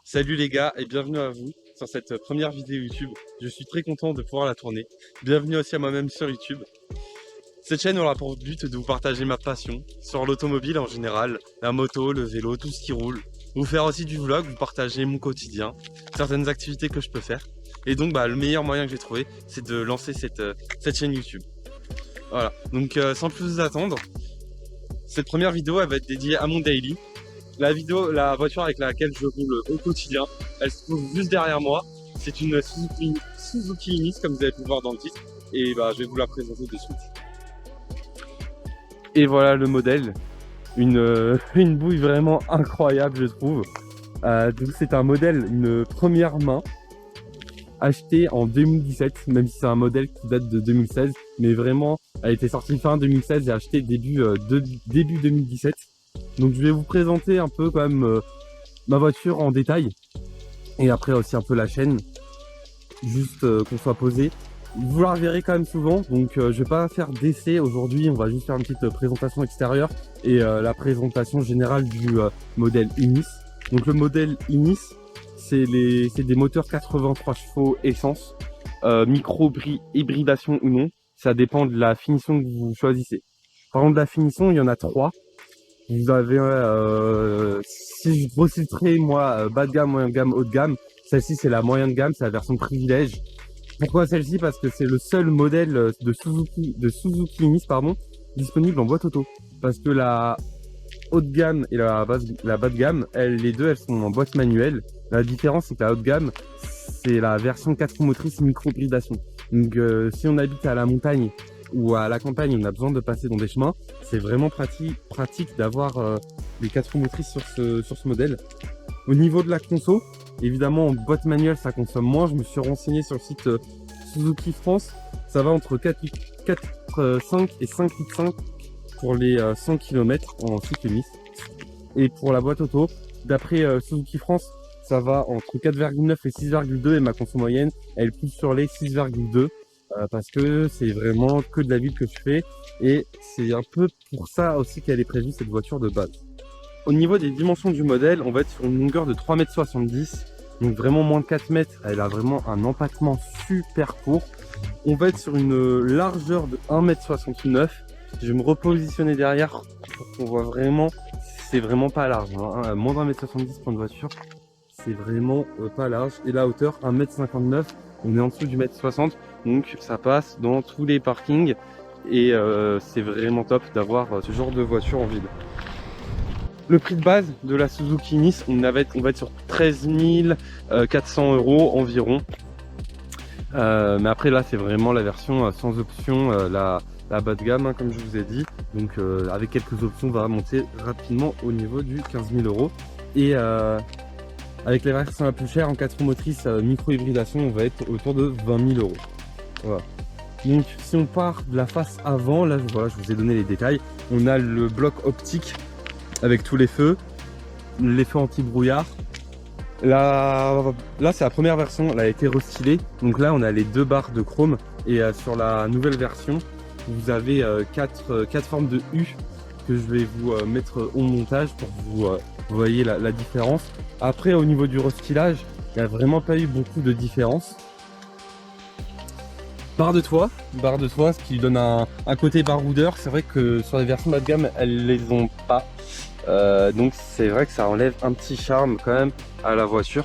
Salut les gars et bienvenue à vous sur cette première vidéo YouTube. Je suis très content de pouvoir la tourner. Bienvenue aussi à moi-même sur YouTube. Cette chaîne aura pour but de vous partager ma passion sur l'automobile en général, la moto, le vélo, tout ce qui roule. Vous faire aussi du vlog, vous partager mon quotidien, certaines activités que je peux faire. Et donc le meilleur moyen que j'ai trouvé, c'est de lancer cette chaîne YouTube. Voilà, donc sans plus vous attendre, cette première vidéo elle va être dédiée à mon daily. La voiture avec laquelle je roule au quotidien, elle se trouve juste derrière moi. C'est une Suzuki Ignis, comme vous avez pu le voir dans le titre. Et je vais vous la présenter de suite. Et voilà le modèle. Une bouille vraiment incroyable, je trouve. Donc c'est un modèle, une première main, acheté en 2017, même si c'est un modèle qui date de 2016. Mais vraiment, elle a été sortie fin 2016 et achetée début 2017. Donc je vais vous présenter un peu quand même ma voiture en détail et après aussi un peu la chaîne, juste qu'on soit posé. Vous la reverrez quand même souvent, donc je vais pas faire d'essai aujourd'hui, on va juste faire une petite présentation extérieure et la présentation générale du modèle Ignis. Donc le modèle Ignis, c'est des moteurs 83 chevaux essence, micro-hybridation ou non, ça dépend de la finition que vous choisissez. Par exemple de la finition, il y en a trois. Vous avez, si je reciterai moi, bas de gamme, moyen de gamme, haut de gamme, celle-ci c'est la moyenne de gamme, c'est la version privilège. Pourquoi celle-ci? Parce que c'est le seul modèle de Suzuki Ignis, pardon, disponible en boîte auto. Parce que la haute gamme et la bas de gamme, les deux elles sont en boîte manuelle. La différence c'est que la haute gamme, c'est la version 4 roues motrices micro-hybridation. Donc si on habite à la montagne ou à la campagne, on a besoin de passer dans des chemins, c'est vraiment pratique d'avoir les 4 roues motrices sur ce modèle. Au niveau de la conso, évidemment en boîte manuelle ça consomme moins. Je me suis renseigné sur le site Suzuki France, ça va entre 4,5 et 5,5 pour les 100 km en cycle Ignis. Et pour la boîte auto, d'après Suzuki France, ça va entre 4,9 et 6,2 et ma conso moyenne, elle pousse sur les 6,2. Parce que c'est vraiment que de la ville que je fais et c'est un peu pour ça aussi qu'elle est prévue cette voiture de base. Au niveau des dimensions du modèle, on va être sur une longueur de 3,70 m, donc vraiment moins de 4 mètres. Elle a vraiment un empattement super court. On va être sur une largeur de 1,69 m. Je vais me repositionner derrière pour qu'on voit vraiment, c'est vraiment pas large, hein. Moins d'1,70 m pour une voiture, c'est vraiment pas large. Et la hauteur 1,59 m. On est en dessous du 1,60 m, donc ça passe dans tous les parkings et c'est vraiment top d'avoir ce genre de voiture en ville. Le prix de base de la Suzuki Ignis, on va être sur 13 400 € environ. Mais après là c'est vraiment la version sans option, la bas de gamme, hein, comme je vous ai dit. Donc avec quelques options on va monter rapidement au niveau du 15 000 €. Et avec les versions la plus chères en 4 roues motrices micro-hybridation, on va être autour de 20 000 €. Voilà. Donc si on part de la face avant, là voilà, je vous ai donné les détails. On a le bloc optique avec tous les feux anti-brouillard. Là c'est la première version, elle a été restylée. Donc là on a les deux barres de chrome et sur la nouvelle version, vous avez quatre formes de U que je vais vous mettre au montage pour que vous voyez la différence. Après au niveau du restylage, il n'y a vraiment pas eu beaucoup de différence. Barre de toit, ce qui donne un côté baroudeur. C'est vrai que sur les versions bas de gamme, elles les ont pas. Donc c'est vrai que ça enlève un petit charme quand même à la voiture.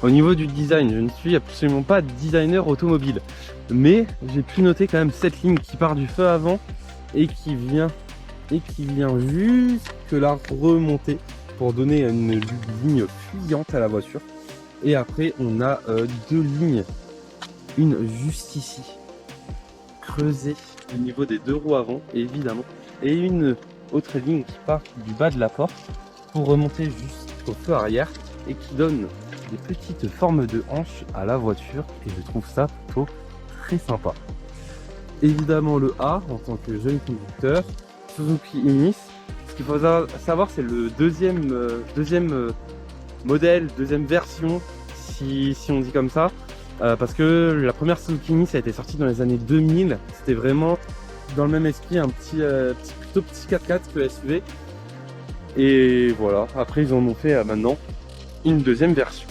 Au niveau du design, je ne suis absolument pas designer automobile, mais j'ai pu noter quand même cette ligne qui part du feu avant et qui vient jusque la remonter pour donner une ligne fuyante à la voiture. Et après on a deux lignes, une juste ici creusée au niveau des deux roues avant évidemment, et une autre ligne qui part du bas de la porte pour remonter jusqu'au feu arrière et qui donne des petites formes de hanches à la voiture, et je trouve ça plutôt très sympa. Évidemment le A en tant que jeune conducteur, Suzuki Ignis. Ce qu'il faut savoir, c'est le deuxième modèle, deuxième version, si on dit comme ça, parce que la première Suzuki Ignis a été sortie dans les années 2000. C'était vraiment dans le même esprit, un plutôt petit 4x4 que SUV. Et voilà, après ils en ont fait maintenant une deuxième version.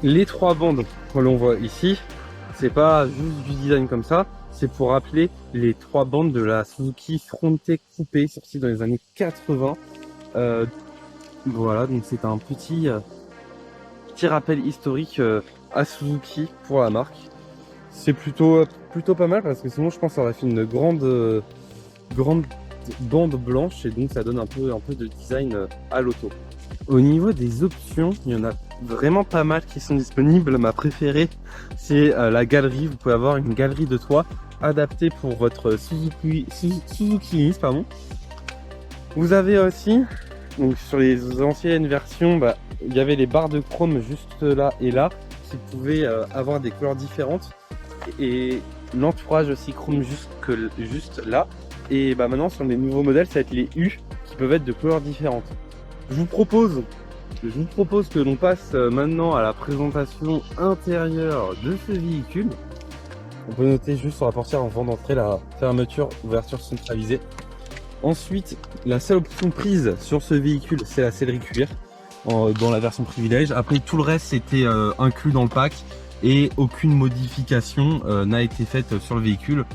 Les 3 bandes que l'on voit ici, c'est pas juste du design comme ça, c'est pour rappeler les 3 bandes de la Suzuki Fronte Coupé sortie dans les années 80. Voilà, donc c'est un petit rappel historique à Suzuki pour la marque. C'est plutôt pas mal parce que sinon je pense que ça aurait fait une grande bande blanche et donc ça donne un peu de design à l'auto. Au niveau des options, il y en a vraiment pas mal qui sont disponibles. Ma préférée, c'est la galerie. Vous pouvez avoir une galerie de toit adaptée pour votre Suzuki Ignis, pardon. Vous avez aussi, donc sur les anciennes versions, il y avait les barres de chrome juste là et là qui pouvaient avoir des couleurs différentes et l'entourage aussi chrome juste là. Et maintenant sur les nouveaux modèles, ça va être les U qui peuvent être de couleurs différentes. Je vous propose que l'on passe maintenant à la présentation intérieure de ce véhicule. On peut noter juste sur la portière avant d'entrer la fermeture, ouverture centralisée. Ensuite, la seule option prise sur ce véhicule, c'est la sellerie cuir dans la version privilège. Après, tout le reste c'était inclus dans le pack et aucune modification n'a été faite sur le véhicule.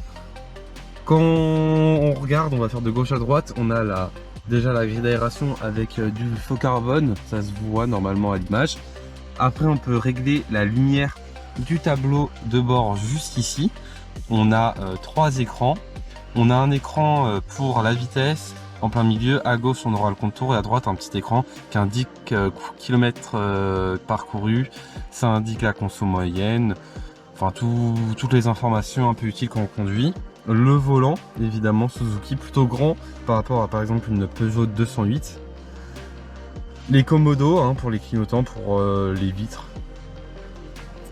Quand on regarde, on va faire de gauche à droite, on a déjà la grille d'aération avec du faux carbone, ça se voit normalement à l'image. Après, on peut régler la lumière du tableau de bord juste ici. On a 3 écrans. On a un écran pour la vitesse en plein milieu. À gauche, on aura le contour et à droite, un petit écran qui indique kilomètres parcourus. Ça indique la conso moyenne. Enfin, toutes les informations un peu utiles quand on conduit. Le volant, évidemment, Suzuki, plutôt grand par rapport à par exemple une Peugeot 208. Les commodos pour les clignotants, pour les vitres.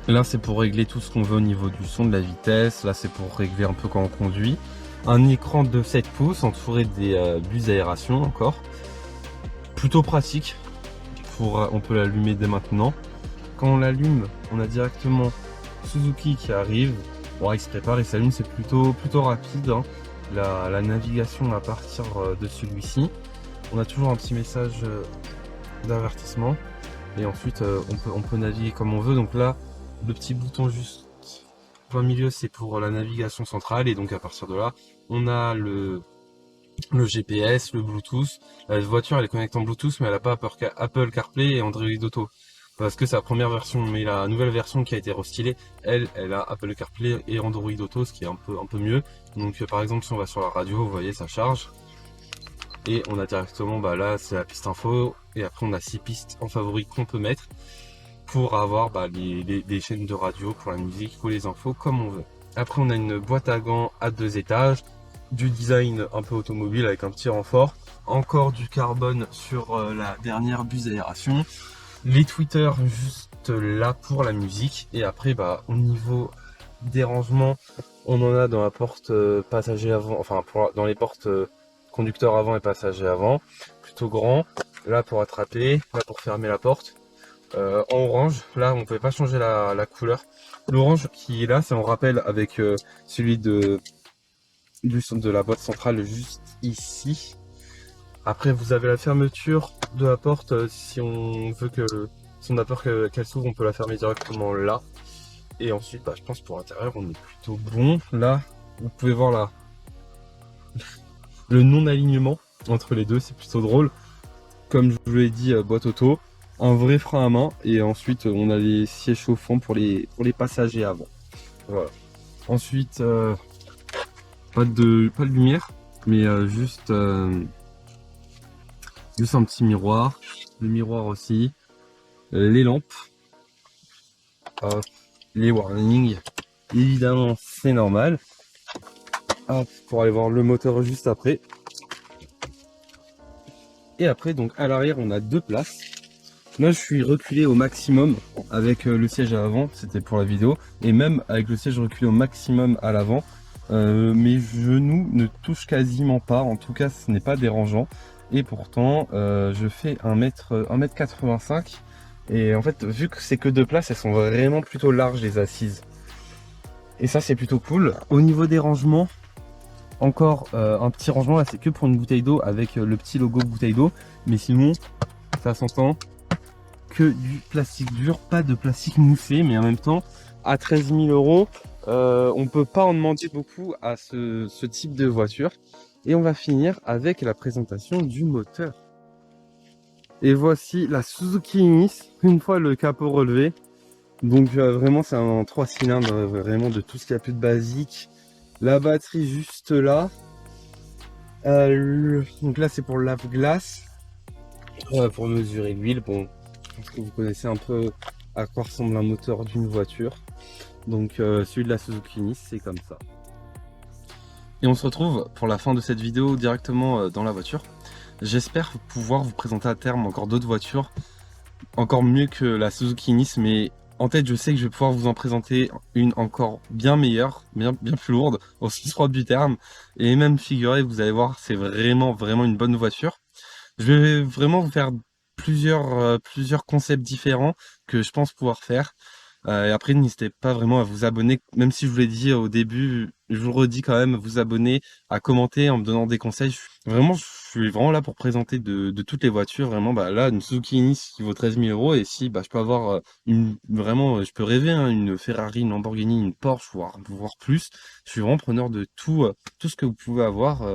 Là, c'est pour régler tout ce qu'on veut au niveau du son, de la vitesse. Là, c'est pour régler un peu quand on conduit. Un écran de 7 pouces entouré des bus d'aération encore. Plutôt pratique. On peut l'allumer dès maintenant. Quand on l'allume, on a directement Suzuki qui arrive. Bon, il se prépare et s'allume, c'est plutôt rapide. La navigation à partir de celui-ci. On a toujours un petit message d'avertissement. Et ensuite, on peut naviguer comme on veut. Donc là, le petit bouton juste au milieu, c'est pour la navigation centrale. Et donc à partir de là, on a le GPS, le Bluetooth. La voiture, elle est connectée en Bluetooth, mais elle n'a pas Apple CarPlay et Android Auto. Parce que c'est la première version, mais la nouvelle version qui a été restylée, elle a Apple CarPlay et Android Auto, ce qui est un peu mieux. Donc par exemple, si on va sur la radio, vous voyez, ça charge. Et on a directement, là c'est la piste info, et après on a 6 pistes en favori qu'on peut mettre pour avoir des chaînes de radio pour la musique ou les infos comme on veut. Après on a une boîte à gants à 2 étages, du design un peu automobile avec un petit renfort, encore du carbone sur la dernière buse d'aération. Les tweeters juste là pour la musique et après au niveau des rangements on en a dans la porte passager avant, enfin dans les portes conducteur avant et passager avant, plutôt grand, là pour attraper, là pour fermer la porte. En orange, là on ne pouvait pas changer la couleur, l'orange qui est là c'est en rappel avec celui de la boîte centrale juste ici. Après vous avez la fermeture de la porte si on veut si on a peur qu'elle s'ouvre, on peut la fermer directement là. Et ensuite je pense pour l'intérieur on est plutôt bon. Là vous pouvez voir le non-alignement entre les deux, c'est plutôt drôle. Comme je vous l'ai dit, boîte auto, un vrai frein à main et ensuite on a les sièges chauffants pour les passagers avant. Voilà. Ensuite pas de lumière, mais juste un petit miroir, le miroir aussi, les lampes, les warnings, évidemment c'est normal. Pour aller voir le moteur juste après. Et après donc à l'arrière on a 2 places. Là je suis reculé au maximum avec le siège à l'avant, c'était pour la vidéo, et même avec le siège reculé au maximum à l'avant, mes genoux ne touchent quasiment pas, en tout cas ce n'est pas dérangeant. Et pourtant je fais 1m85 et en fait vu que c'est que 2 places, elles sont vraiment plutôt larges les assises. Et ça c'est plutôt cool. Au niveau des rangements, encore un petit rangement, là c'est que pour une bouteille d'eau avec le petit logo bouteille d'eau, mais sinon ça s'entend, que du plastique dur, pas de plastique moussé, mais en même temps, à 13 000 euros, on peut pas en demander beaucoup à ce type de voiture. Et on va finir avec la présentation du moteur. Et voici la Suzuki Ignis, une fois le capot relevé. Donc vraiment c'est un 3 cylindres, vraiment de tout ce qu'il y a plus de basique. La batterie juste là. Donc là c'est pour le lave-glace, pour mesurer l'huile. Bon, je pense que vous connaissez un peu à quoi ressemble un moteur d'une voiture. Donc celui de la Suzuki Ignis c'est comme ça. Et on se retrouve pour la fin de cette vidéo directement dans la voiture. J'espère pouvoir vous présenter à terme encore d'autres voitures, encore mieux que la Suzuki Ignis, mais en tête je sais que je vais pouvoir vous en présenter une encore bien meilleure, bien plus lourde, au sens propre du terme, et même figurez, vous allez voir, c'est vraiment une bonne voiture. Je vais vraiment vous faire plusieurs concepts différents que je pense pouvoir faire. Et après, n'hésitez pas vraiment à vous abonner, même si je vous l'ai dit au début, je vous le redis quand même, vous abonner, à commenter en me donnant des conseils. Vraiment, je suis vraiment là pour présenter de toutes les voitures. Vraiment, bah là, une Suzuki Ignis qui vaut 13 000 euros. Et si bah, je peux avoir je peux rêver, hein, une Ferrari, une Lamborghini, une Porsche, voire plus. Je suis vraiment preneur de tout ce que vous pouvez avoir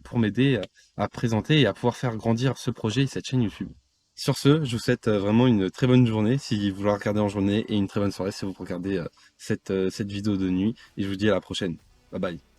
pour m'aider à présenter et à pouvoir faire grandir ce projet et cette chaîne YouTube. Sur ce, je vous souhaite vraiment une très bonne journée si vous la regardez en journée et une très bonne soirée si vous regardez cette vidéo de nuit. Et je vous dis à la prochaine. Bye bye.